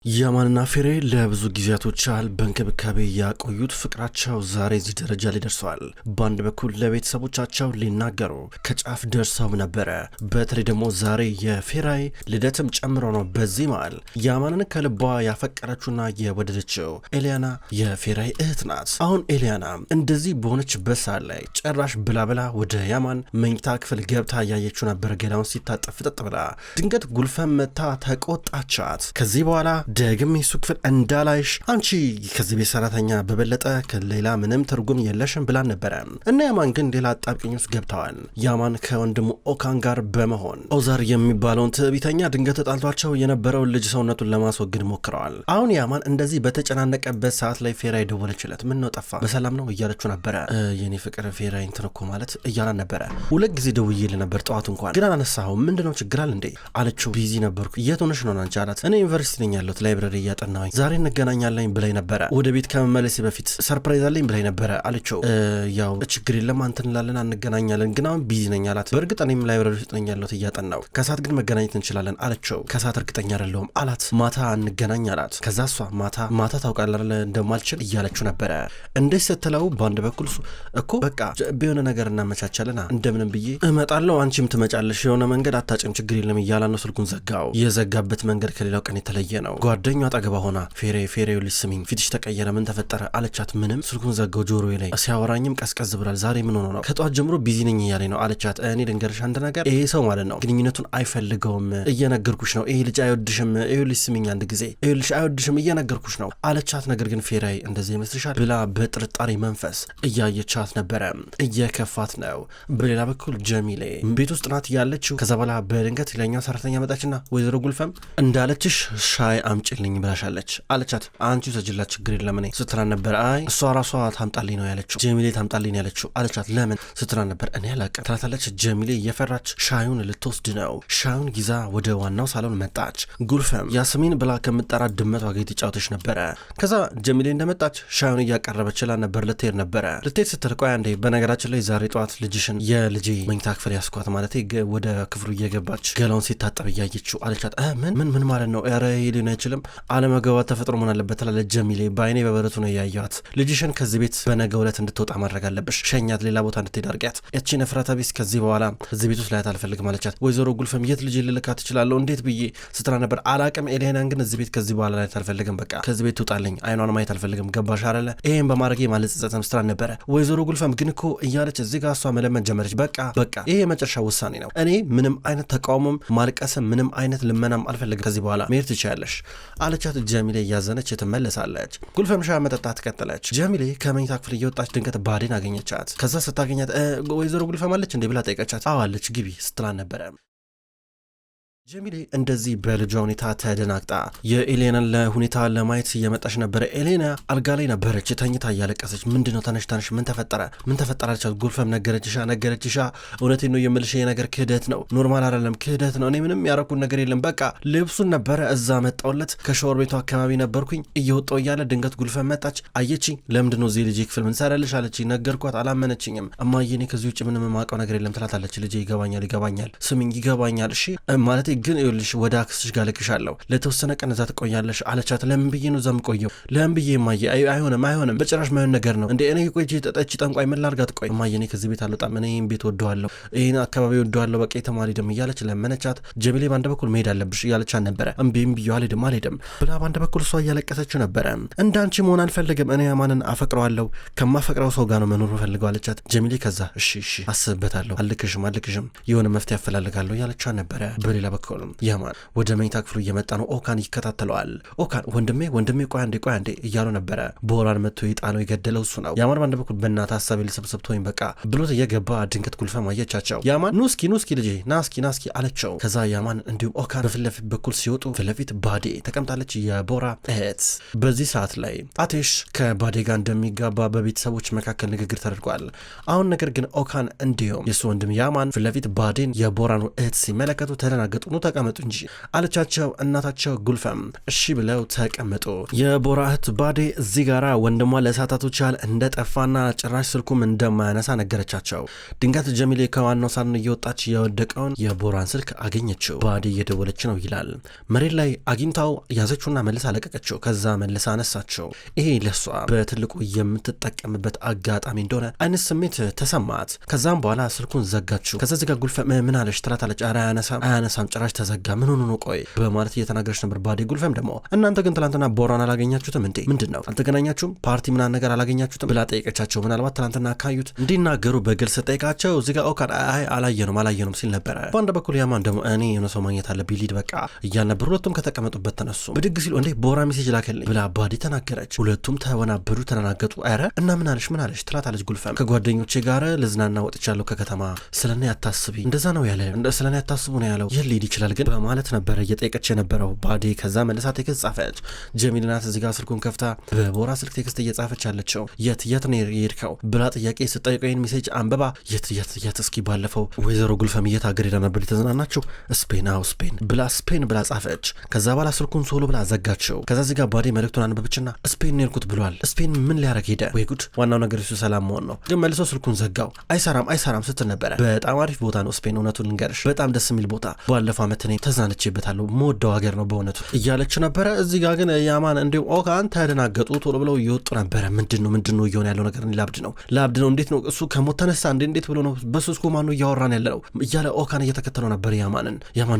ያማንና ፌሬ ለብዙ ጊዜያቶች ያህል በእንክብካቤ ያቆዩት ፍቅራቸው ዛሬ እዚህ ደረጃ ላይ ደርሰዋል። በአንድ በኩል ለቤተሰቦቻቸው ሊናገሩ ከጫፍ ደርሰው ነበረ። በተለይ ደግሞ ዛሬ የፌራይ ልደትም ጨምሮ ነው። በዚህ መሃል ያማንን ከልቧ ያፈቀረችውና የወደደችው ኤሊያና የፌራይ እህት ናት። አሁን ኤሊያና እንደዚህ በሆነችበት ሰዓት ላይ ጭራሽ ብላ ወደ ያማን መኝታ ክፍል ገብታ እያየችው ነበር። ገላውን ሲታጠፍ ፍጥጥ ብላ ድንገት ጉልፈን መታ ተቆጣቻት። ከዚህ በኋላ ደግሜ እሱ ክፍል እንዳላይሽ አንቺ ከዚህ ቤት ሰራተኛ በበለጠ ከሌላ ምንም ትርጉም የለሽም ብላን ነበረ እና ያማን ግን ሌላ አጣብቂኝ ውስጥ ገብተዋል። ያማን ከወንድሙ ኦካን ጋር በመሆን ኦዛር የሚባለውን ትዕቢተኛ ድንገት ተጣልቷቸው የነበረውን ልጅ ሰውነቱን ለማስወገድ ሞክረዋል። አሁን ያማን እንደዚህ በተጨናነቀበት ሰዓት ላይ ፌራይ ደወለችለት። ምን ነው ጠፋ በሰላም ነው እያለችው ነበረ። የኔ ፍቅር ፌራይ እንትን እኮ ማለት እያላን ነበረ። ሁለት ጊዜ ደውዬልህ ነበር ጠዋት እንኳን ግን አላነሳኸውም። ምንድነው ችግር አለ እንዴ አለችው። ቢዚ ነበርኩ። የት ሆነሽ ነው አንቺ አላት። እኔ ዩኒቨርሲቲ ነኝ ያለሁት ላይብረሪ እያጠናሁኝ ዛሬ እንገናኛለን ብላኝ ነበረ። ወደ ቤት ከመመለሴ በፊት ሰርፕራይዝ አለኝ ብላኝ ነበረ አለችው። ያው ችግር የለም አንተ እንላለን እንገናኛለን ግን አሁን ቢዚ ነኝ አላት። በእርግጥ እኔም ላይብረሪ ውስጥ ነኝ ያለሁት እያጠናሁ ከሰዓት ግን መገናኘት እንችላለን አለችው። ከሰዓት እርግጠኛ አይደለሁም አላት። ማታ እንገናኝ አላት። ከዛ እሷ ማታ ታውቃለህ እንደማልችል እያለችው ነበረ። እንደዚህ ስትለው በአንድ በኩል እኮ በቃ በሆነ ነገር እናመቻቻለን እንደምንም ብዬ እመጣለሁ አንቺም ትመጫለሽ የሆነ መንገድ አታጭም ችግር የለም እያላ ነው ስልኩን ዘጋው። የዘጋበት መንገድ ከሌላው ቀን የተለየ ነው። ጓደኛዋ አጠገባ ሆና ፌሬ ልጅ ስሚኝ ፊትሽ ተቀየረ ምን ተፈጠረ አለቻት። ምንም ስልኩን ዘጋው። ጆሮዬ ላይ ሲያወራኝም ቀዝቀዝ ብሏል። ዛሬ ምን ሆኖ ነው ከጧት ጀምሮ ቢዚ ነኝ እያለኝ ነው አለቻት። እኔ ልንገርሽ አንድ ነገር ይሄ ሰው ማለት ነው ግንኙነቱን አይፈልገውም እየነገርኩሽ ነው። ይሄ ልጅ አይወድሽም። ይሄ ልጅ ስሚኝ አንድ ጊዜ ይሄ ልጅ አይወድሽም እየነገርኩሽ ነው አለቻት። ነገር ግን ፌራይ እንደዚህ ይመስልሻል ብላ በጥርጣሬ መንፈስ እያየቻት ነበረ። እየከፋት ነው። በሌላ በኩል ጀሚሌ ቤት ውስጥ ናት ያለችው። ከዛ በኋላ በድንገት ሌላኛው ሰራተኛ መጣችና ወይዘሮ ጉልፈም እንዳለችሽ ሻይ አምጪልኝ ብላሻለች አለቻት። አንቺ ሰጅላት ችግር የለም እኔ ስትራን ነበር። አይ እሷ ራሷ ታምጣልኝ ነው ያለችው። ጀሚሌ ታምጣልኝ ያለችው አለቻት። ለምን ስትራን ነበር። እኔ አላውቅም ትላታለች። ጀሚሌ እየፈራች ሻዩን ልትወስድ ነው። ሻዩን ይዛ ወደ ዋናው ሳሎን መጣች። ጉልፈም ያስሚን ብላ ከምጠራት ድመቷ ጋር የተጫወተች ነበረ። ከዛ ጀሚሌ እንደመጣች ሻዩን እያቀረበችላ ነበር። ልትሄድ ነበረ። ልትሄድ ስትል ቆይ አንዴ በነገራችን ላይ ዛሬ ጠዋት ልጅሽን የልጄ መኝታ ክፍል ያስኳት ማለት ወደ ክፍሉ እየገባች ገላውን ሲታጠብ እያየችው አለቻት። ምን ማለት ነው? ኧረ ሊሆን አይችልም አለመግባባት ተፈጥሮ መሆን አለበት ትላለች ጀሚሌ። በአይኔ በበረቱ ነው ያያት። ልጅሽን ከዚህ ቤት በነገው ዕለት እንድትወጣ ማድረግ አለብሽ። ሸኛት፣ ሌላ ቦታ እንድትሄድ አድርጊያት። ያቺ ነፍረተ ቢስ ከዚህ በኋላ እዚህ ቤት ውስጥ ላያት አልፈልግም አለቻት። ወይዘሮ ጉልፈም የት ልጅ ልልካት ትችላለሁ እንዴት ብዬ ስትራ ነበር። አላቅም ኤሊያናን ግን እዚህ ቤት ከዚህ በኋላ ላያት አልፈልግም። በቃ ከዚህ ቤት ትውጣልኝ። አይኗን ማየት አልፈልግም። ገባሽ አይደለ? ይሄን በማድረጌ ማለት ጸጸተም ስትራ ነበረ። ወይዘሮ ጉልፈም ግን እኮ እያለች እዚህ ጋር እሷ መለመን ጀመረች። በቃ ይሄ የመጨረሻ ውሳኔ ነው። እኔ ምንም አይነት ተቃውሞም ማልቀስም ምንም አይነት ልመናም አልፈልግም። ከዚህ በኋላ መሄድ ትችያለሽ አለቻት። ጀሚሌ እያዘነች ትመለሳለች። ጉልፈም ሻይ መጠጣት ቀጠለች። ጀሚሌ ከመኝታ ክፍል እየወጣች ድንገት ባዴን አገኘቻት። ከዛ ስታገኛት ወይዘሮ ጉልፈም አለች እንዴ ብላ ጠይቀቻት። አዋለች ግቢ ስትላን ነበረ። ጀሚሌ እንደዚህ በልጇ ሁኔታ ተደናግጣ የኤሌናን ለሁኔታ ለማየት እየመጣች ነበረ። ኤሌና አልጋ ላይ ነበረች ተኝታ እያለቀሰች። ምንድነው ተነሽ ምን ተፈጠረ አለቻት። ጉልፈም ነገረችሻ እውነቴን ነው የምልሽ ነገር ክህደት ነው ኖርማል አይደለም ክህደት ነው። እኔ ምንም ያረኩን ነገር የለም። በቃ ልብሱን ነበረ እዛ መጣውለት ከሻወር ቤቱ አካባቢ ነበርኩኝ እየወጣው እያለ ድንገት ጉልፈም መጣች አየችኝ። ለምንድነው እዚህ ልጅ ክፍል ምን ሰራልሽ አለችኝ። ነገርኳት አላመነችኝም። እማዬ እኔ ከዚህ ውጭ ምንም የማውቀው ነገር የለም ትላታለች። ልጄ ይገባኛል ስሚኝ ይገባኛል እሺ ማለት ግን ይኸውልሽ ወደ አክስሽ ጋር ልክሻለሁ ለተወሰነ ቀን እዛ ትቆያለሽ አለቻት። ለምን ብዬ ነው እዛ የምቆየው? ለምን ብዬ እማዬ አይሆንም በጭራሽ ማይሆን ነገር ነው እንዴ እኔ ቆይቼ ጠጣች ጠንቋይ ምን ላድርጋት? ቆይ እማዬ እኔ ከዚህ ቤት አልወጣም። እኔ ይሄን ቤት ወደዋለሁ ይሄን አካባቢ ወደዋለሁ። በቃ የተማሪ ደም እያለች ለመነቻት። ጀሚሌ ባንድ በኩል መሄድ አለብሽ እያለቻት ነበረ። እምቢም ብዬ አልሄድም ብላ ባንድ በኩል እሷ እያለቀሰችው ነበረ። እንዳንቺ መሆን አልፈልግም። እኔ ያማንን አፈቅረዋለሁ ከማፈቅረው ሰው ጋር ነው መኖር ፈልገው አለቻት። ጀሚሌ ከዛ እሺ አስብበታለሁ አልክሽም የሆነ መፍትሄ ያፈላልጋለሁ እያለቻት ነበረ። በሌላ በኩል ያማን ወደ መኝታ ክፍሉ እየመጣ ነው። ኦካን ይከታተለዋል። ኦካን ወንድሜ ቆይ አንዴ እያሉ ነበረ። በሆራን መጥቶ የጣለው የገደለው እሱ ነው። ያማን ባንድ በኩል በእናትህ ሀሳቤ ልሰብሰብ ተወኝ በቃ ብሎት እየገባ ድንገት ጉልፈም አየቻቸው። ያማን ኑ እስኪ ልጄ ናስኪ አለችው። ከዛ ያማን እንዲሁም ኦካን በፊት ለፊት በኩል ሲወጡ ፊት ለፊት ባዴ ተቀምጣለች የቦራ እህት። በዚህ ሰዓት ላይ አቴሽ ከባዴ ጋር እንደሚጋባ በቤተሰቦች መካከል ንግግር ተደርጓል። አሁን ነገር ግን ኦካን እንዲሁም የሱ ወንድም ያማን ፊት ለፊት ባዴን የቦራን እህት ሲመለከቱ ተደናገጡ። ኑ ተቀመጡ እንጂ አለቻቸው እናታቸው ጉልፈም። እሺ ብለው ተቀመጡ። የቦራ እህት ባዴ እዚህ ጋራ ወንድሟ ለሰዓታቶች ያህል እንደጠፋና ጭራሽ ስልኩም እንደማያነሳ ነገረቻቸው። ድንገት ጀሚሌ ከዋናው ሳሎን እየወጣች የወደቀውን የቦራን ስልክ አገኘችው። ባዴ እየደወለች ነው ይላል። መሬት ላይ አግኝታው ያዘችውና መልሳ ለቀቀችው። ከዛ መልሳ አነሳቸው። ይሄ ለሷ በትልቁ የምትጠቀምበት አጋጣሚ እንደሆነ አይነት ስሜት ተሰማት። ከዛም በኋላ ስልኩን ዘጋችው። ከዛ ዝጋ ጉልፈም ምን አለሽ ትላታለች። ኧረ አያነሳም ጭራሽ ተዘጋ። ምን ሆኖ ነው ቆይ በማለት እየተናገረች ነበር ባዴ። ጉልፈም ደግሞ እናንተ ግን ትላንትና ቦራን አላገኛችሁትም እንዴ? ምንድነው አልተገናኛችሁም? ፓርቲ ምናምን ነገር አላገኛችሁትም ብላ ጠየቀቻቸው። ምናልባት ትላንትና ካዩት እንዲናገሩ በግልጽ ጠይቃቸው። እዚጋ ኦካን አይ አላየነውም ሲል ነበረ። በአንድ በኩል ያማን ደግሞ እኔ የሆነ ሰው ማግኘት አለብኝ ሊድ በቃ እያል ነበር። ሁለቱም ከተቀመጡበት ተነሱ። ብድግ ሲሉ እንዴ ቦራ ሜሴጅ ላከልኝ ብላ ባዴ ተናገረች። ሁለቱም ተወናበዱ፣ ተናገጡ። ኧረ እና ምን አለሽ ትላታለች ጉልፈም። ከጓደኞቼ ጋር ልዝናና ወጥቻለሁ ከከተማ ስለኔ አታስቢ እንደዛ ነው ያለ ስለኔ አታስቡ ነው ያለው። ይህ ሊድ ይችላል ግን በማለት ነበረ እየጠየቀች የነበረው ባዴ። ከዛ መልሳ ቴክስት ጻፈች። ጀሚል ናት እዚህ ጋር ስልኩን ከፍታ በቦራ ስልክ ቴክስት እየጻፈች ያለችው። የት ነው የሄድከው ብላ ጥያቄ ስጠይቀው ይህን ሜሴጅ አንበባ የት እስኪ ባለፈው ወይዘሮ ጉልፈም የት ሀገር ሄዳ ነበር የተዝናናችው? ስፔን ስፔን ብላ ጻፈች። ከዛ በኋላ ስልኩን ሶሎ ብላ ዘጋቸው። ከዛ እዚህ ጋር ባዴ መልእክቱን አንበበችና ስፔን ነው የሄድኩት ብሏል። ስፔን ምን ሊያረግ ሄደ? ወይ ጉድ! ዋናው ነገር እሱ ሰላም መሆን ነው። ግን መልሶ ስልኩን ዘጋው። አይሰራም ስትል ነበረ። በጣም አሪፍ ቦታ ነው ስፔን፣ እውነቱን ልንገርሽ በጣም ደስ የሚል ቦታ፣ ባለፈው ዓመት እኔ ተዝናንቼበታለሁ፣ መወደው ሀገር ነው በእውነቱ እያለች ነበረ። እዚህ ጋር ግን ያማን እንዲሁም ኦካን ተደናገጡ። ቶሎ ብለው እየወጡ ነበረ። ምንድነው እየሆነ ያለው ነገር? ላብድ ነው እንዴት ነው እሱ ከሞት ተነሳ እንዴት ብሎ ነው በሱስኩ ማኑ እያወራን ያለው እያለ ኦካን እየተከተለው ነበር ያማን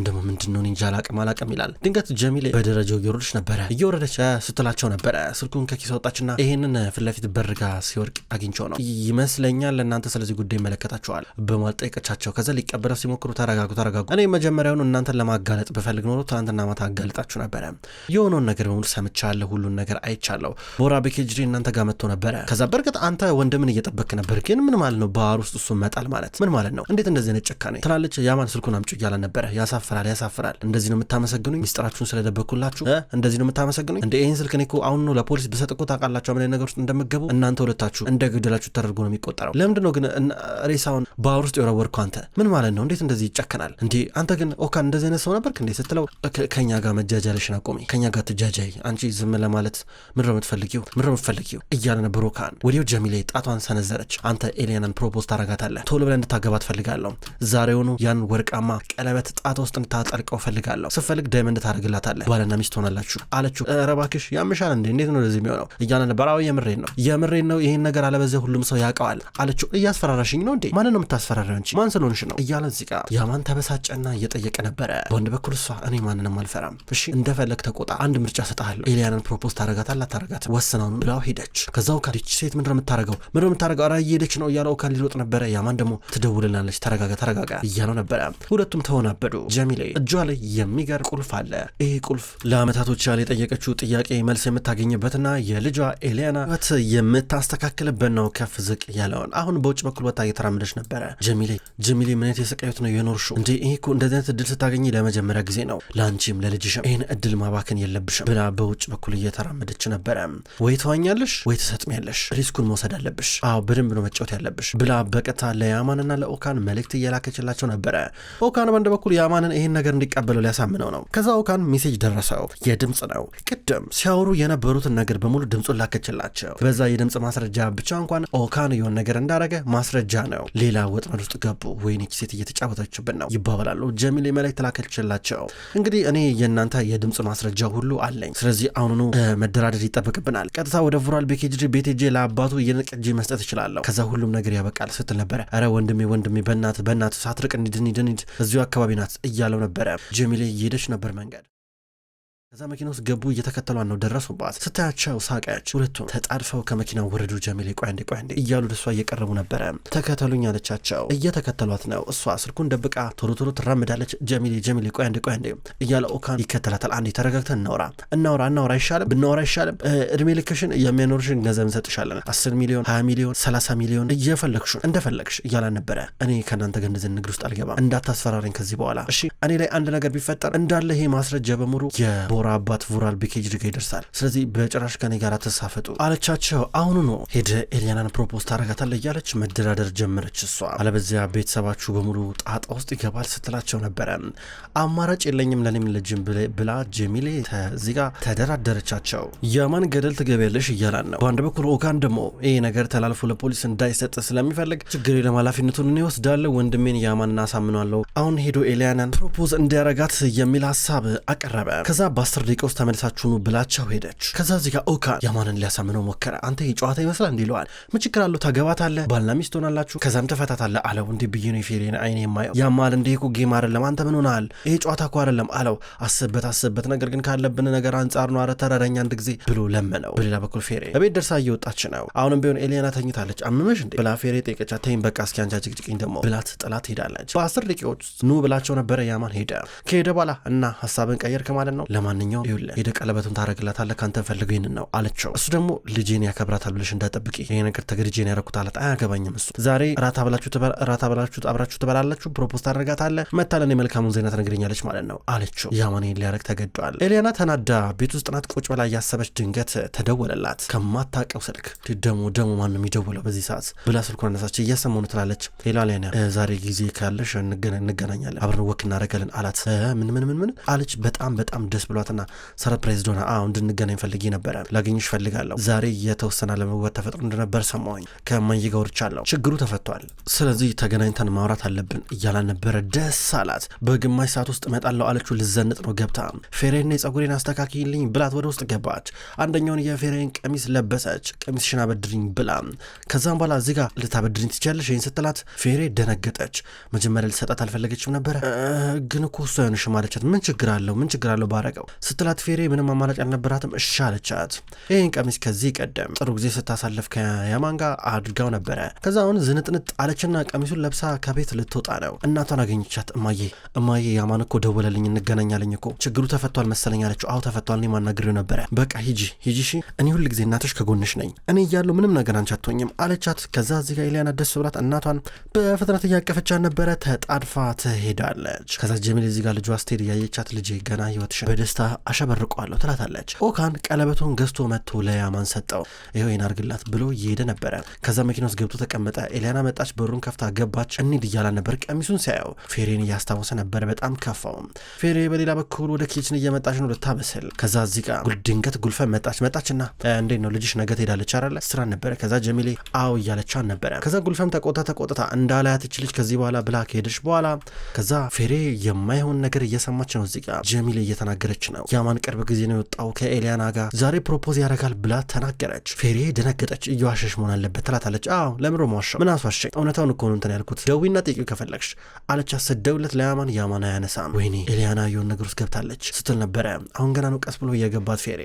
ደግሞ ምንድነው እንጃ አላቅም ይላል። ድንገት ጀሚሌ በደረጃው እየወረደች ስትላቸው ነበረ። ስልኩን ከኪስ ወጣችና ይሄንን ፊት ለፊት በርጋ ሲወርቅ አግኝቸው ነው ይመስለኛል ለእናንተ ስለዚህ ጉዳይ ይመለከታቸዋል በማለት ጠየቀቻቸው። ከዛ ሊቀበለው ሲሞክሩ ተረጋጉ እኔ መጀመሪያውኑ እናንተን ለማጋለጥ በፈልግ ኖሮ ትናንትና ማታ አጋልጣችሁ ነበረ። የሆነውን ነገር በሙሉ ሰምቻለሁ፣ ሁሉን ነገር አይቻለሁ። ቦራ በኬጅሪ እናንተ ጋር መጥቶ ነበረ። ከዛ በርግጥ አንተ ወንድምን እየጠበክ ነበር። ግን ምን ማለት ነው ባህር ውስጥ እሱ መጣል ማለት ምን ማለት ነው? እንዴት እንደዚህ አይነት ጭካኔ ትላለች። ያማን ስልኩን አምጪ እያለ ነበረ። ያሳፍራል። እንደዚህ ነው የምታመሰግኑኝ? ሚስጥራችሁን ስለደበኩላችሁ እንደዚህ ነው የምታመሰግኑኝ? እንደ ይህን ስልክ እኔ እኮ አሁን ነው ለፖሊስ ብሰጥ እኮ ታውቃላችሁ ምን ነገር ውስጥ እንደምገቡ እናንተ ሁለታችሁ እንደገደላችሁ ተደርጎ ነው የሚቆጠረው። ለምንድን ነው ግን ሬሳውን ባህር ውስጥ የወረወርከው አንተ? ምን ማለት ነው? እንዴት እንደዚህ ይጨከናል እንዴ? አንተ ግን ኦካን እንደዚህ አይነት ሰው ነበርክ እንዴ ስትለው ከኛ ጋር መጃጃለሽን አቆሚ፣ ከኛ ጋር ትጃጃይ፣ አንቺ ዝም ለማለት ምንድን ነው የምትፈልጊው እያለ ነበር ኦካን። ወዲያው ጀሚሌ ጣቷን ሰነዘረች። አንተ ኤሊያናን ፕሮፖዝ ታረጋታለህ፣ ቶሎ ብለህ እንድታገባት ፈልጋለሁ፣ ዛሬውኑ ያን ወርቃማ ቀለበት ጣቷ ውስጥ እንድታጠልቀው ፈልጋለሁ፣ ስፈልግ ዳይመንድ ታረግላታለህ፣ ባልና ሚስት ሆናላችሁ አለችው። ኧረ እባክሽ ያምሻል እንዴ? እንዴት ነው እንደዚህ የሚሆነው እያለ ነበር። አዎ የምሬን ነው ይሄን ነገር አለበዚያ ሁሉም ሰው ያውቀዋል አለችው። እያስፈራራሽኝ ነው እንዴ? ማንን ነው የምታስፈራራው አንቺ? ማን ስለሆንሽ ነው እያለ እዚህ ጋር ያማን ተበሳጨና እየጠየቀ ነበረ። በአንድ በኩል እሷ እኔ ማንንም አልፈራም፣ እሺ እንደፈለግ ተቆጣ፣ አንድ ምርጫ ሰጣለሁ፣ ኤሊያናን ፕሮፖዝ ታረጋታለህ አታረጋት ወስናውን ብላው ሄደች። ከዛው ካዲች ሴት ምንድነው የምታረገው? ኧረ እየሄደች ነው እያለው ካን ሊሮጥ ነበረ። ያማን ደግሞ ትደውልናለች፣ ተረጋጋ እያለው ነበረ። ሁለቱም ተወናበዱ። ጀሚሌ እጇ ላይ የሚገርም ቁልፍ አለ። ይሄ ቁልፍ ለአመታቶች ያለ የጠየቀችው ጥያቄ መልስ የምታገኝበትና የልጇ ኤሊያና ህይወት የምታስተካክልበት ነው። ከፍ ዝቅ ያለውን አሁን በውጭ በኩል ወጣ እየተራመደች ነበረ። ጀሚሌ ምን አይነት የሰቃዩት ነው የኖርሽው እንዴ? ይሄ እኮ እንደዚህ አይነት እድል ስታገኝ ለመጀመሪያ ጊዜ ነው፣ ለአንቺም ለልጅሽም ይህን እድል ማባከን የለብሽም ብላ በውጭ በኩል እየተራመደች ነበረ። ወይ ተዋኛለሽ ወይ ተሰጥሚያለሽ፣ ሪስኩን መውሰድ አለብሽ፣ አዎ በደንብ ነው መጫወት ያለብሽ ብላ በቀጥታ ለያማንና ለኦካን መልእክት እየላከችላቸው ነበረ። ኦካን በአንድ በኩል ያማንን ይህን ነገር እንዲቀበለው ሊያሳምነው ነው። ከዛ ኦካን ሜሴጅ ደረሰው። የድምፅ ነው። ቅድም ሲያወሩ የነበሩትን ነገር በሙሉ ድምፁን ላከችላቸው። በዛ የድምፅ ማስረጃ ብቻ እንኳን ኦካን የሆነ ነገር እንዳረገ ማስረጃ ነው። ሌላ ወጥመድ ውስጥ ገቡ። ወይኔ ሴት እየተጫወተችብን ነው ይባባላሉ። ጀሚሌ መልእክት ላከችላቸው። እንግዲህ እኔ የእናንተ የድምፅ ማስረጃ ሁሉ አለኝ፣ ስለዚህ አሁኑኑ መደራደር ይጠበቅብናል። ቀጥታ ወደ ቮራል ቤኬጅሪ ቤት ሄጄ ለአባቱ የንቅጂ መስጠት እችላለሁ፣ ከዛ ሁሉም ነገር ያበቃል ስትል ነበረ። ኧረ ወንድሜ በእናት ሳትርቅ እንሂድ እዚሁ አካባቢ ናት እያለው ነበረ። ጀሚሌ እየሄደች ነበር መንገድ። ከዛ መኪና ውስጥ ገቡ። እየተከተሏን ነው። ደረሱባት። ስታያቸው ሳቀች። ሁለቱም ተጣድፈው ከመኪናው ወረዱ። ጀሚሌ ቆይ አንዴ እያሉ ደሷ እየቀረቡ ነበረ። ተከተሉኝ አለቻቸው። እየተከተሏት ነው። እሷ ስልኩን ደብቃ ቶሎ ትራመዳለች። ጀሚሌ ቆይ አንዴ እያለ ኦካን ይከተላታል። አንዴ ተረጋግተን እናውራ አይሻልም? እድሜ ልክሽን የሚያኖርሽን ገንዘብ እንሰጥሻለን፣ 10 ሚሊዮን 20 ሚሊዮን 30 ሚሊዮን እየፈለግሽን እንደፈለግሽ እያላን ነበረ። እኔ ከእናንተ ጋር እንደዚህ ንግድ ውስጥ አልገባም፣ እንዳታስፈራረኝ ከዚህ በኋላ እሺ። እኔ ላይ አንድ ነገር ቢፈጠር እንዳለ ይሄ ማስረጃ በሙሉ የቮራ አባት ቮራል ቢኬጅ ጋር ይደርሳል። ስለዚህ በጭራሽ ከኔ ጋር ተሳፈጡ አለቻቸው። አሁኑ ነው ሄደ ኤሊያናን ፕሮፖዝ ታረጋታለህ እያለች መደራደር ጀመረች። እሷ አለበዚያ ቤተሰባችሁ በሙሉ ጣጣ ውስጥ ይገባል ስትላቸው ነበረ። አማራጭ የለኝም ለኔም ልጅም ብላ ጀሚሌ እዚህ ጋር ተደራደረቻቸው። ያማን ገደል ትገቢያለሽ እያላን ነው። በአንድ በኩል ኦካን ደግሞ ይሄ ነገር ተላልፎ ለፖሊስ እንዳይሰጥ ስለሚፈልግ ችግር የለም ኃላፊነቱን እኔ ወስዳለሁ፣ ወንድሜን ያማን እናሳምነዋለሁ፣ አሁን ሄዶ ኤሊያናን ፕሮፖዝ እንዲያረጋት የሚል ሀሳብ አቀረበ። ከዛ በ10 ደቂቃ ውስጥ ተመልሳችሁኑ ብላቸው ሄደች። ከዛ እዚህ ጋር ኦካን ያማንን ሊያሳምነው ሞከረ። አንተ የጨዋታ ይመስላል እንዲ ይለዋል። ምን ችግር አለው ታገባታለህ፣ ባልና ሚስት ሆናላችሁ፣ ከዛም ተፈታታለህ አለው። እንዲህ ብዬ ነው የፌሬን አይኔ የማየው ያማል እንዲህ እኮ ጌም አይደለም፣ አንተ ምን ሆናል፣ ይሄ ጨዋታ እኮ አይደለም አለው። አስበት ነገር ግን ካለብን ነገር አንጻር ነው፣ አረ ተረዳኝ አንድ ጊዜ ብሎ ለመነው። በሌላ በኩል ፌሬ በቤት ደርሳ እየወጣች ነው። አሁንም ቢሆን ኤሊያና ተኝታለች። አመመሽ እንዴ ብላ ፌሬ ጠየቀቻት። ተይኝ በቃ እስኪ አንቺ ጭቅጭቅኝ ደግሞ ብላት ጥላት ሄዳለች። በ10 ደቂቃዎች ኑ ብላቸው ነበረ። ያማን ሄደ። ከሄደ በኋላ እና ሀሳብን ቀየርክ ማለት ነው፣ ለማንኛውም ይኸውልህ ሄደ ቀለበቱን ታረግላታለህ፣ ካንተ ፈልገው ይሄን ነው አለችው። እሱ ደግሞ ልጄን ያከብራታል ብለሽ እንዳጠብቂ፣ ይሄ ነገር ተገድጄን ያረኩት አላት። አያገባኝም እሱ ዛሬ እራት አብራችሁ ትበላላችሁ፣ ፕሮፖዝ ታደርጋታለህ፣ መታለን የመልካሙን ዜና ትነግረኛለች ማለት ነው አለችው። ያማን ሊያረግ ተገደዋል። ኤሊያና ተናዳ ቤት ውስጥ ናት ቁጭ ብላ እያሰበች ድንገት ተደወለላት ከማታውቀው ስልክ። ደሞ ማን ነው የሚደውለው በዚህ ሰዓት ብላ ስልኩን አነሳች። እየሰማሁ ነው ትላለች። ኤሊያና ዛሬ ጊዜ ካለሽ እንገናኛለን፣ አብረን ወክ እናደርጋለን አላት። ምን አለች። በጣም ደስ ብሏትና ሰርፕራይዝ ዶና እንድንገናኝ ፈልጌ ነበረ፣ ላገኝሽ ፈልጋለሁ። ዛሬ የተወሰነ ለመወት ተፈጥሮ እንደነበር ሰማሁኝ፣ ከማዬ ጋር ወርቻለሁ፣ ችግሩ ተፈቷል፣ ስለዚህ ተገናኝተን ማውራት አለብን እያላን ነበረ። ደስ አላት። በግማሽ ሰዓት ውስጥ እመጣለሁ አለችው። ልዘንጥ ነው ገብታ ፌሬን የጸጉሬን አስተካክይልኝ ብላት ወደ ውስጥ ገባች። አንደኛውን የፌሬን ቀሚስ ለበሰች። ቀሚስሽን አበድሪኝ ብላ ከዛም በኋላ እዚህ ጋር ልታበድሪኝ ትችያለሽ ይህን ስትላት ፌሬ ደነገጠች። መጀመሪያ ልሰጣት አልፈለገችም ነበረ፣ ግን እኮ እሱ አይሆንሽም አለቻት። ምን ችግር አለው ባረቀው ስትላት ፌሬ ምንም አማራጭ አልነበራትም። እሺ አለቻት። ይህን ቀሚስ ከዚህ ቀደም ጥሩ ጊዜ ስታሳለፍ ከያማን ጋር አድርጋው ነበረ። ከዛ አሁን ዝንጥንጥ አለችና ቀሚሱን ለብሳ ከቤት ልትወጣ ነው። እናቷን አገኘቻት። እማዬ ያማን እኮ ደወለልኝ እንገናኛለኝ እኮ ችግሩ ተፈቷል መሰለኝ አለችው። አዎ ተፈቷል፣ እኔ ማናግሬው ነበረ። በቃ ሂጂ እሺ፣ እኔ ሁል ጊዜ እናትሽ ከጎንሽ ነኝ፣ እኔ እያለሁ ምንም ነገር አንቺ አትሆኝም አለቻት። ከዛ እዚህ ጋር ኤሊያና ደስ ብላት እናቷን በፍጥነት እያቀፈቻት ነበረ። ተጣድፋ ትሄዳለች። ከዛ ጀሚል እዚህ ጋር ልጇ ስትሄድ እያየቻት ልጄ ገና ህይወትሽን በደስታ አሸበርቀዋለሁ ትላታለች። ኦካን ቀለበቱን ገዝቶ መጥቶ ለያማን ሰጠው። ይኸው ይሄን አርግላት ብሎ እየሄደ ነበረ። ከዛ መኪና ውስጥ ገብቶ ተቀመጠ። ኤሊያና መጣች፣ በሩን ከፍታ ገባች። እንሂድ እያላን ነበር። ቀሚሱን ሲያየው ፌሬን እያስታወሰ ነበረ። በጣም ከፋው። ፌሬ በሌላ በኩል ወደ ኪችን እየመጣች ነው ልታበስል። ከዛ እዚህ ጋር ድንገት ጉልፈን መጣችና እንዴት ነው ልጅሽ ነገ ትሄዳለች አይደለ ስራ ነበረ። ከዛ ጀሚሌ አዎ እያለቻን ነበረ። ከዛ ጉልፈም ተቆጥታ እንዳላያት ልጅ ከዚህ በኋላ ብላ ከሄደች በኋላ ከዛ ፌሬ የማይሆን ነገር እየሰማች ነው። እዚህ ጋር ጀሚሌ እየተናገረች ነው። ያማን ቅርብ ጊዜ ነው የወጣው ከኤሊያና ጋር ዛሬ ፕሮፖዝ ያደርጋል ብላ ተናገረች። ፌሬ ደነገጠች። እየዋሸሽ መሆን አለበት ትላታለች። አዎ ለምሮ ማዋሻ ምን አስዋሸኝ? እውነታውን እኮ ነው እንትን ያልኩት፣ ደዊና ጠይቂው ከፈለግሽ አለቻት። ስትደውልለት ለያማን አያነሳም። ወይኔ ኤሊያና የሆነ ነገር ውስጥ ገብታለች ስትል ነበረ። አሁን ገና ነው ቀስ ብሎ እየገባት ፌሬ።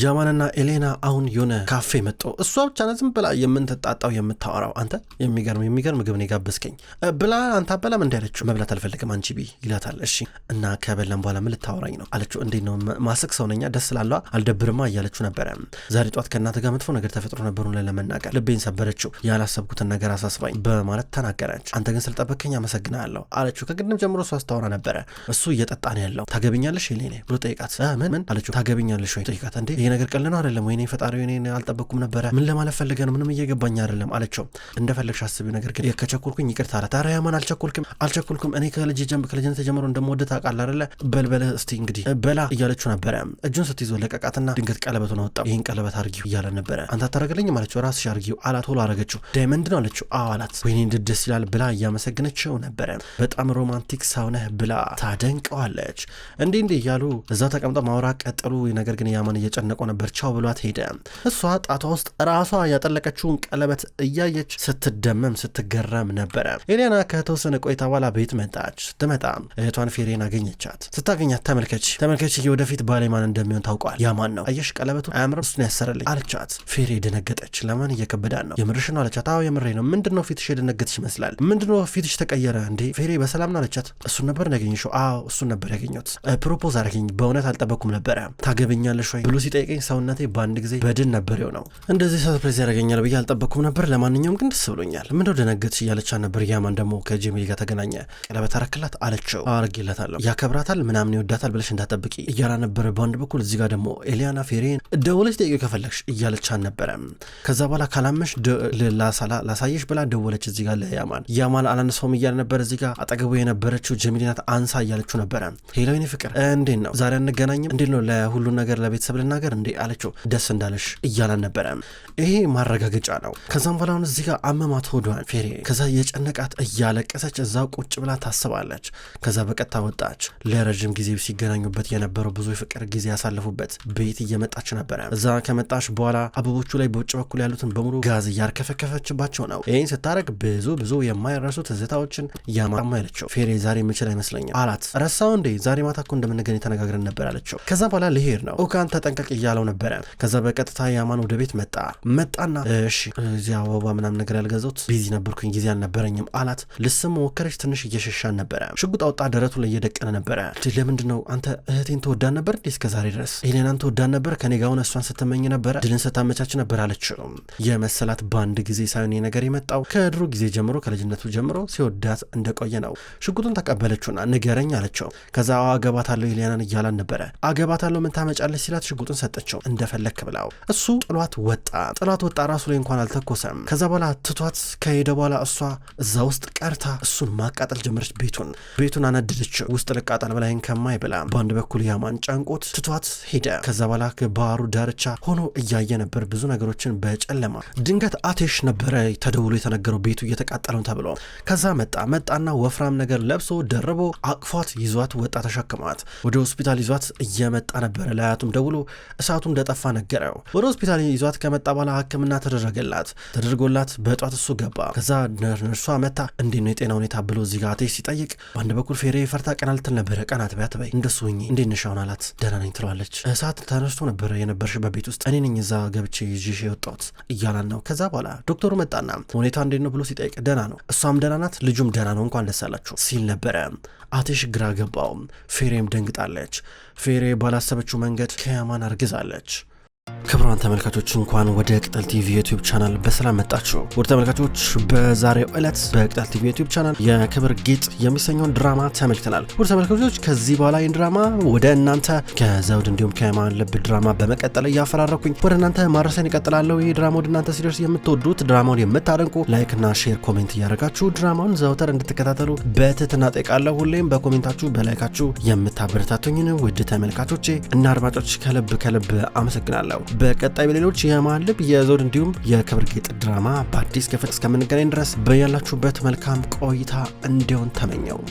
ያማንና ኤሌና አሁን የሆነ ካፌ መጡ። እሷ ብቻ ነው ዝም ብላ የምትጣጣው የምታወራው። አንተ የሚገርም ምግብ ነው የጋበዝከኝ ብላ አንተ አበላም እንዳለችው መብላት አልፈልግም አንቺ ቢ ይላታል። እሺ እና ከበላም በኋላ ምን ልታወራኝ ነው አለችው። እንዴት ነው ማስክ ሰው ነኛ ደስ ላሏ አልደብርማ እያለችው ነበረ። ዛሬ ጧት ከእናተ ጋር መጥፎ ነገር ተፈጥሮ ነበሩ ለመናገር ልቤን ሰበረችው፣ ያላሰብኩትን ነገር አሳስባኝ በማለት ተናገረች። አንተ ግን ስለጠበከኝ አመሰግናለሁ አለችው። ከግድም ጀምሮ እሷ አስታወራ ነበረ። እሱ እየጠጣ ነው ያለው። ታገብኛለሽ ይሌኔ ብሎ ጠይቃት። ምን አለችው። ታገብኛለሽ ወይ ጠይቃት። እንዴ ይሄ ነገር ቀልድ ነው አይደለም ወይኔ ፈጣሪ ወይኔ አልጠበቅኩም ነበረ፣ ምን ለማለት ፈልገህ ነው? ምንም እየገባኝ አይደለም አለችው። እንደፈለግሽ አስቢው፣ ነገር ግን ከቸኮልኩኝ ይቅርታ አላት። ኧረ ያማን አልቸኮልኩም እኔ ከልጅነት ጀምሮ እንደምወድ ታውቃለህ አይደለ? በልበለ እስቲ እንግዲህ በላ እያለችው ነበረ። እጁን ስትይዞ ለቀቃትና ድንገት ቀለበቱን አወጣው። ይህን ቀለበት አርጊው እያለ ነበረ። አንተ አታረግልኝም አለችው። ራስሽ አርጊው አላት። ቶሎ አረገችው። ዳይመንድ ነው አለችው። አዎ አላት። ወይኔ እንዴት ደስ ይላል ብላ እያመሰገነችው ነበረ። በጣም ሮማንቲክ ሰው ነህ ብላ ታደንቀዋለች። እንዲህ እያሉ እዛ ተቀምጠው ማውራት ቀጠሉ። ነገር ግን ያማን እየጨነቀው ነበር። ቻው ብሏት ሄደ። እሷ ጣቷ ውስጥ ራሷ ያጠለቀችውን ቀለበት እያየች ስትደመም ስትገረም ነበረ። ኤሊያና ከተወሰነ ቆይታ በኋላ ቤት መጣች። ስትመጣ እህቷን ፌሬን አገኘቻት። ስታገኛት ተመልከች ወደፊት ባሌ ማን እንደሚሆን ታውቋል። ያማን ነው አየሽ ቀለበቱ አያምርም? እሱን ያሰረልኝ አለቻት። ፌሬ ደነገጠች። ለማን እየከበዳን ነው? የምርሽ ነው አለቻት። አዎ የምሬ ነው። ምንድነው ፊትሽ የደነገጥሽ ይመስላል? ምንድነው ፊትሽ ተቀየረ እንዴ? ፌሬ በሰላም ነው አለቻት። እሱን ነበር ያገኘሽው? አዎ እሱን ነበር ያገኘሁት። ፕሮፖዝ አረገኝ። በእውነት አልጠበኩም ነበረ። ታገብኛለሽ ወይ ብሎ ሲጠይቀኝ ሰውነቴ በአንድ ጊዜ በድን ነበር ነው። እንደዚህ ሰርፕራይዝ ያደርገኛል ብዬ አልጠበኩም ነበር። ለማንኛውም ግን ደስ ብሎኛል። ምንድነው ደነገጥሽ እያለቻት ነበር። ያማን ደግሞ ከጀሚል ጋር ተገናኘ። ቀለበት አረክላት አለችው። አረግላታለሁ። ያከብራታል ምናምን ይወዳታል ብለሽ እንዳትጠብቂ እያላ ነበረ። በአንድ በኩል እዚህ ጋር ደግሞ ኤሊያና ፌሬን ደወለች ጠይቀው ከፈለግሽ እያለች አልነበረም። ከዛ በኋላ ካላመሽ ላሳየሽ ብላ ደወለች እዚህ ጋር ያማን አላነሳውም እያለ ነበር። እዚህ ጋር አጠገቡ የነበረችው ጀሚሊናት አንሳ እያለችው ነበረ። ሄሎ የኔ ፍቅር እንዴት ነው ዛሬ አንገናኝም? እንዴት ነው ለሁሉ ነገር ለቤተሰብ ልናገር እንዴ አለችው። ደስ እንዳለሽ እያላን ነበረ። ይሄ ማረጋገጫ ነው። ከዛም በኋላ አሁን እዚህ ጋር አመማት ሆዷን ፌሬ። ከዛ የጨነቃት እያለቀሰች እዛው ቁጭ ብላ ታስባለች። ከዛ በቀጥታ ወጣች። ለረጅም ጊዜ ሲገናኙበት የነበረው ብዙ የፍቅር ጊዜ ያሳለፉበት ቤት እየመጣች ነበረ። እዛ ከመጣች በኋላ አበቦቹ ላይ በውጭ በኩል ያሉትን በሙሉ ጋዝ እያርከፈከፈችባቸው ነው። ይህን ስታረግ ብዙ የማይረሱ ትዝታዎችን እያማማ ያለችው ፌሬ ዛሬ የምችል አይመስለኝም አላት። ረሳው እንዴ ዛሬ ማታ እኮ እንደምንገናኝ ተነጋግረን ነበር አለችው። ከዛ በኋላ ልሄድ ነው ኦካን ተጠንቀቅ እያለው ነበረ። ከዛ በቀጥታ ያማን ወደ ቤት መጣና እሺ እዚያ አበባ ምናምን ነገር ያልገዛሁት ቢዚ ነበርኩኝ ጊዜ አልነበረኝም አላት። ልስም ሞከረች። ትንሽ እየሸሻን ነበረ። ሽጉጥ አውጣ ደረቱ ላይ እየደቀነ ነበረ። ለምንድነው አንተ እህቴን ትወዳን ነበር እንዴ እስከዛሬ ድረስ? ኤሌናን ትወዳን ነበር ከኔ ጋር ሆነ እሷን ስትመኝ ነበረ ድልን ስታመቻች ነበር አለችው። የመሰላት በአንድ ጊዜ ሳይሆን ነገር የመጣው ከድሮ ጊዜ ጀምሮ ከልጅነቱ ጀምሮ ሲወዳት እንደቆየ ነው። ሽጉጡን ተቀበለችውና ንገረኝ አለችው። ከዛ አገባታለሁ ኤሊያናን እያላን ነበረ። አገባታለሁ ምን ታመጫለች ሲላት ሽጉጡን ሰጠችው እንደፈለክ ብላው። እሱ ጥሏት ወጣ። ራሱ ላይ እንኳን አልተኮሰም። ከዛ በኋላ ትቷት ከሄደ በኋላ እሷ እዛ ውስጥ ቀርታ እሱን ማቃጠል ጀመረች። ቤቱን አነደደችው። ውስጥ ልቃጠል ብላይን ከማይ ብላ በአንድ በኩል ያማን ጨንቆት ትቷት ሄደ። ከዛ በኋላ ባህሩ ዳርቻ ሆኖ እያየ ነበር ብዙ ነገሮችን በጨለማ። ድንገት አቴሽ ነበረ ተደውሎ የተነገረው ቤቱ እየተቃጠለው ተብሎ። ከዛ መጣና ወፍራም ነገር ለብሶ ደርቦ አቅፏት ይዟት ወጣ። ተሸክሟት ወደ ሆስፒታል ይዟት እየመጣ ነበረ። ለአያቱም ደውሎ እሳቱ እንደጠፋ ነገረው። ወደ ሆስፒታል ይዟት ከመጣ በኋላ ሕክምና ተደረጎላት በጧት እሱ ገባ። ከዛ ነርሷ መታ እንዴት ነው የጤና ሁኔታ ብሎ እዚህ ጋር አቴሽ ሲጠይቅ በአንድ በኩል ፌሬ ፈርታ ቀና ልትል ነበረ። ቀናት በይ እንደሱ ሁኚ እንዴት ነሽ አሁን አላት። ደህና ነኝ ትለዋለች። እሳት ተነስቶ ነበረ የነበርሽበት ቤት ውስጥ እኔ ነኝ እዛ ገብቼ ይዤሽ የወጣሁት እያላን ነው። ከዛ በኋላ ዶክተሩ መጣና ሁኔታ እንዴት ነው ብሎ ሲጠይቅ ደህና ነው እሷም ደህና ናት ልጁም ደህና ነው እንኳን ደስ አላችሁ ሲል ነበረ። አቴሽ ግራ ገባው። ፌሬም ደንግጣለች። ፌሬ ባላሰበችው መንገድ ከያማን አርግዛለች። ክቡራን ተመልካቾች እንኳን ወደ ቅጠል ቲቪ ዩቲዩብ ቻናል በሰላም መጣችሁ። ወደ ተመልካቾች በዛሬው ዕለት በቅጠል ቲቪ ዩቲዩብ ቻናል የክብር ጌጥ የሚሰኘውን ድራማ ተመልክተናል። ወደ ተመልካቾች ከዚህ በኋላ ይህን ድራማ ወደ እናንተ ከዘውድ እንዲሁም ከያማን ልብ ድራማ በመቀጠል እያፈራረኩኝ ወደ እናንተ ማድረስን ይቀጥላለሁ። ይህ ድራማ ወደ እናንተ ሲደርስ የምትወዱት ድራማውን የምታደንቁ ላይክና ሼር ኮሜንት እያደረጋችሁ ድራማውን ዘውተር እንድትከታተሉ በትህትና ጠይቃለሁ። ሁሌም በኮሜንታችሁ በላይካችሁ የምታበረታቱኝን ውድ ተመልካቾቼ እና አድማጮች ከልብ አመሰግናለሁ። በቀጣይ በሌሎች የያማን ልብ የዘውድ እንዲሁም የክብር ጌጥ ድራማ በአዲስ ክፍል እስከምንገናኝ ድረስ በያላችሁበት መልካም ቆይታ እንዲሆን ተመኘው።